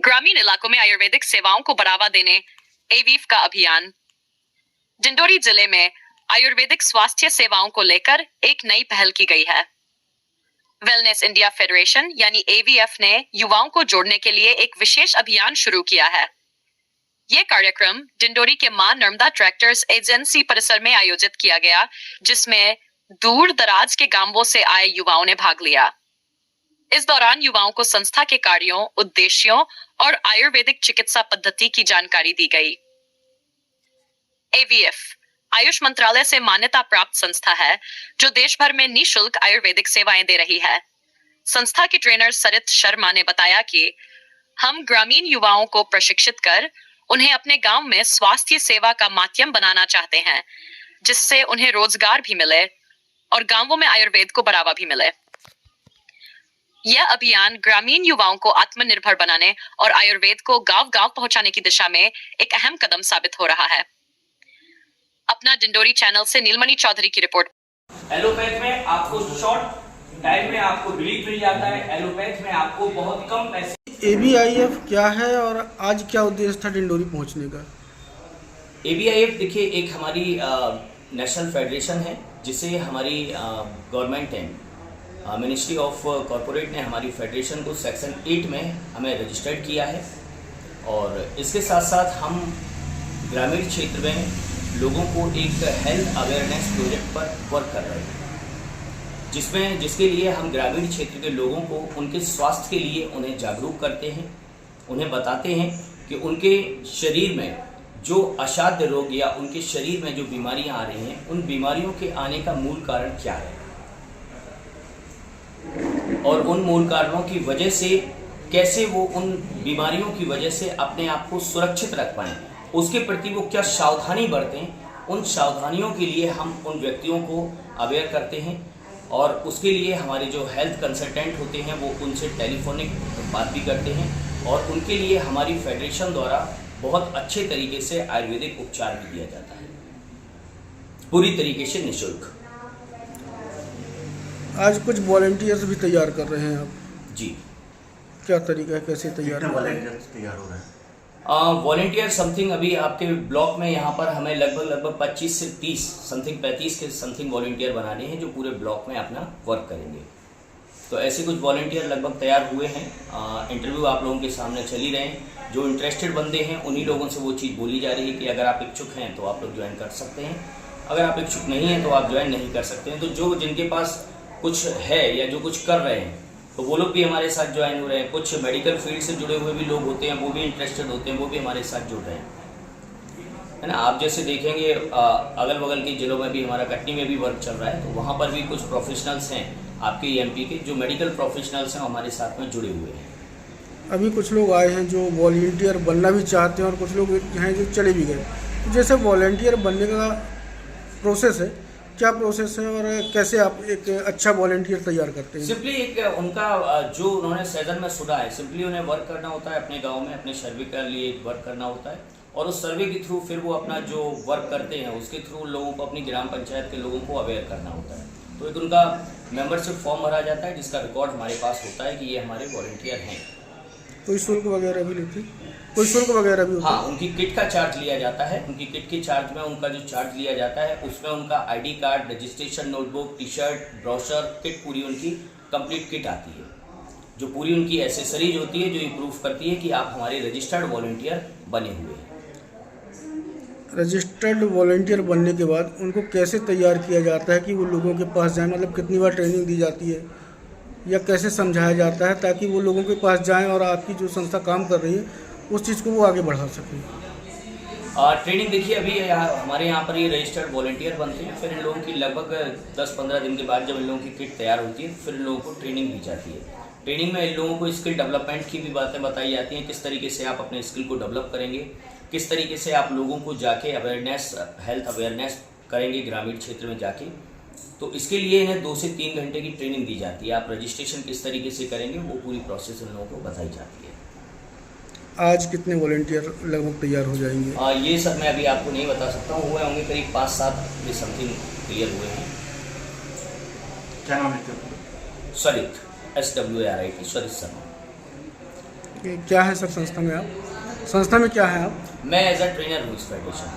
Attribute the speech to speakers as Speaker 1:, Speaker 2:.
Speaker 1: ग्रामीण इलाकों में आयुर्वेदिक सेवाओं को बढ़ावा देने एवीफ का अभियान। डिंडोरी जिले में आयुर्वेदिक स्वास्थ्य सेवाओं को लेकर एक नई पहल की गई है। वेलनेस इंडिया फेडरेशन यानी एवीएफ ने युवाओं को जोड़ने के लिए एक विशेष अभियान शुरू किया है। यह कार्यक्रम डिंडोरी के मां नर्मदा ट्रैक्टर्स एजेंसी परिसर में आयोजित किया गया, जिसमें दूर दराज के गांवों से आए युवाओं ने भाग लिया। इस दौरान युवाओं को संस्था के कार्यों, उद्देश्यों और आयुर्वेदिक चिकित्सा पद्धति की जानकारी दी गई। एवीएफ आयुष मंत्रालय से मान्यता प्राप्त संस्था है जो देश भर में निःशुल्क आयुर्वेदिक सेवाएं दे रही है। संस्था के ट्रेनर सरित शर्मा ने बताया कि हम ग्रामीण युवाओं को प्रशिक्षित कर उन्हें अपने गांव में स्वास्थ्य सेवा का माध्यम बनाना चाहते हैं, जिससे उन्हें रोजगार भी मिले और गांवों में आयुर्वेद को बढ़ावा भी मिले। यह अभियान ग्रामीण युवाओं को आत्मनिर्भर बनाने और आयुर्वेद को गांव-गांव पहुंचाने की दिशा में एक अहम कदम साबित हो रहा है। अपना डिंडोरी चैनल से नीलमणि चौधरी की रिपोर्ट।
Speaker 2: एलोपैथ में आपको शॉर्ट टाइम में आपको रिलीफ मिल जाता है। एलोपैथ में आपको बहुत कम पैसे।
Speaker 3: एवीआईएफ क्या है और आज क्या उद्देश्य था डिंडोरी पहुंचने का?
Speaker 2: एवीआईएफ देखिए एक हमारी नेशनल फेडरेशन है, जिसे हमारी गवर्नमेंट है, मिनिस्ट्री ऑफ कॉरपोरेट ने हमारी फेडरेशन को सेक्शन 8 में हमें रजिस्टर्ड किया है। और इसके साथ साथ हम ग्रामीण क्षेत्र में लोगों को एक हेल्थ अवेयरनेस प्रोजेक्ट पर वर्क कर रहे हैं, जिसके लिए हम ग्रामीण क्षेत्र के लोगों को उनके स्वास्थ्य के लिए उन्हें जागरूक करते हैं। उन्हें बताते हैं कि उनके शरीर में जो असाध्य रोग या उनके शरीर में जो बीमारियां आ रही हैं, उन बीमारियों के आने का मूल कारण क्या है और उन मूल कारणों की वजह से कैसे वो उन बीमारियों की वजह से अपने आप को सुरक्षित रख पाएं, उसके प्रति वो क्या सावधानी बरतें। उन सावधानियों के लिए हम उन व्यक्तियों को अवेयर करते हैं और उसके लिए हमारे जो हेल्थ कंसल्टेंट होते हैं वो उनसे टेलीफोनिक बात भी करते हैं और उनके लिए हमारी फेडरेशन द्वारा बहुत अच्छे तरीके से आयुर्वेदिक उपचार भी दिया जाता है, पूरी तरीके से निःशुल्क।
Speaker 3: आज कुछ वॉलंटियर्स भी तैयार कर रहे हैं आप?
Speaker 2: जी।
Speaker 3: क्या तरीका है, कैसे तैयार
Speaker 4: हो रहे हैं?
Speaker 2: वॉलंटियर समथिंग अभी आपके ब्लॉक में यहाँ पर हमें लगभग 25 से 30 समथिंग 35 के समथिंग वॉलंटियर बनाने हैं जो पूरे ब्लॉक में अपना वर्क करेंगे। तो ऐसे कुछ वॉलंटियर लगभग तैयार हुए हैं। इंटरव्यू आप लोगों के सामने चल ही रहे हैं। जो इंटरेस्टेड बंदे हैं उन्हीं लोगों से वो चीज़ बोली जा रही है कि अगर आप इच्छुक हैं तो आप लोग ज्वाइन कर सकते हैं, अगर आप इच्छुक नहीं हैं तो आप ज्वाइन नहीं कर सकते हैं। तो जो जिनके पास कुछ है या जो कुछ कर रहे हैं तो वो लोग भी हमारे साथ ज्वाइन हो रहे हैं। कुछ मेडिकल फील्ड से जुड़े हुए भी लोग होते हैं, वो भी इंटरेस्टेड होते हैं, वो भी हमारे साथ जुड़ रहे हैं, है ना। आप जैसे देखेंगे अगल बगल के जिलों में भी हमारा कटनी में भी वर्क चल रहा है, तो वहाँ पर भी कुछ प्रोफेशनल्स हैं आपके एमपी के जो मेडिकल प्रोफेशनल्स हैं हमारे साथ में जुड़े हुए हैं।
Speaker 3: अभी कुछ लोग आए हैं जो वॉलंटियर बनना भी चाहते हैं और कुछ लोग हैं जो चले भी गए। तो जैसे वॉलंटियर बनने का प्रोसेस है, क्या प्रोसेस है और कैसे आप एक अच्छा वॉलंटियर तैयार करते हैं?
Speaker 2: सिंपली एक उनका जो उन्होंने सेजन में सुना है, सिंपली उन्हें वर्क करना होता है अपने गांव में, अपने सर्वे के लिए वर्क करना होता है और उस सर्वे के थ्रू फिर वो अपना जो वर्क करते हैं उसके थ्रू लोगों को, अपनी ग्राम पंचायत के लोगों को अवेयर करना होता है। तो एक उनका मेंबरशिप फॉर्म भरा जाता है जिसका रिकॉर्ड हमारे पास होता है कि ये हमारे वॉलंटियर हैं।
Speaker 3: कोई शुल्क वगैरह भी लेती? कोई शुल्क वगैरह भी?
Speaker 2: हाँ, उनकी किट का चार्ज लिया जाता है। उनकी किट के चार्ज में उनका जो चार्ज लिया जाता है उसमें उनका ID card, registration notebook, T shirt, brochure, kit पूरी उनकी कंप्लीट किट आती है, जो पूरी उनकी एसेसरीज होती है जो ये प्रूफ करती है कि आप हमारे रजिस्टर्ड वॉलंटियर बने हुए हैं।
Speaker 3: रजिस्टर्ड वॉलंटियर बनने के बाद उनको कैसे तैयार किया जाता है कि वो लोगों के पास जाएं? मतलब कितनी बार ट्रेनिंग दी जाती है या कैसे समझाया जाता है ताकि वो लोगों के पास जाएं और आपकी जो संस्था काम कर रही है उस चीज़ को वो आगे बढ़ा सकें?
Speaker 2: ट्रेनिंग देखिए अभी हमारे यहाँ पर ये रजिस्टर्ड वॉलंटियर बनते हैं, फिर इन लोगों की लगभग 10-15 दिन के बाद जब इन लोगों की किट तैयार होती है फिर इन लोगों को ट्रेनिंग दी जाती है। ट्रेनिंग में इन लोगों को स्किल डेवलपमेंट की भी बातें बताई जाती हैं, किस तरीके से आप अपने स्किल को डेवलप करेंगे, किस तरीके से आप लोगों को जाके अवेयरनेस, हेल्थ अवेयरनेस करेंगे ग्रामीण क्षेत्र में जाके। तो इसके लिए इन्हें 2 से 3 घंटे की ट्रेनिंग दी जाती है। आप रजिस्ट्रेशन किस तरीके से करेंगे वो पूरी प्रोसेस इन लोगों को बताई जाती है।
Speaker 3: आज कितने वॉलंटियर लगभग तैयार हो जाएंगे?
Speaker 2: ये सब मैं अभी आपको नहीं बता सकता हूँ, हुए होंगे करीब 5-7 ये समथिंग क्लियर हुए हैं।
Speaker 4: क्या नाम है?
Speaker 2: सरित, SWARIT, सरित शर्मा।
Speaker 3: ये क्या है सर संस्था में आप? संस्था में क्या है आप?
Speaker 2: मैं एज अ ट्रेनर हूँ इस फेडरेशन।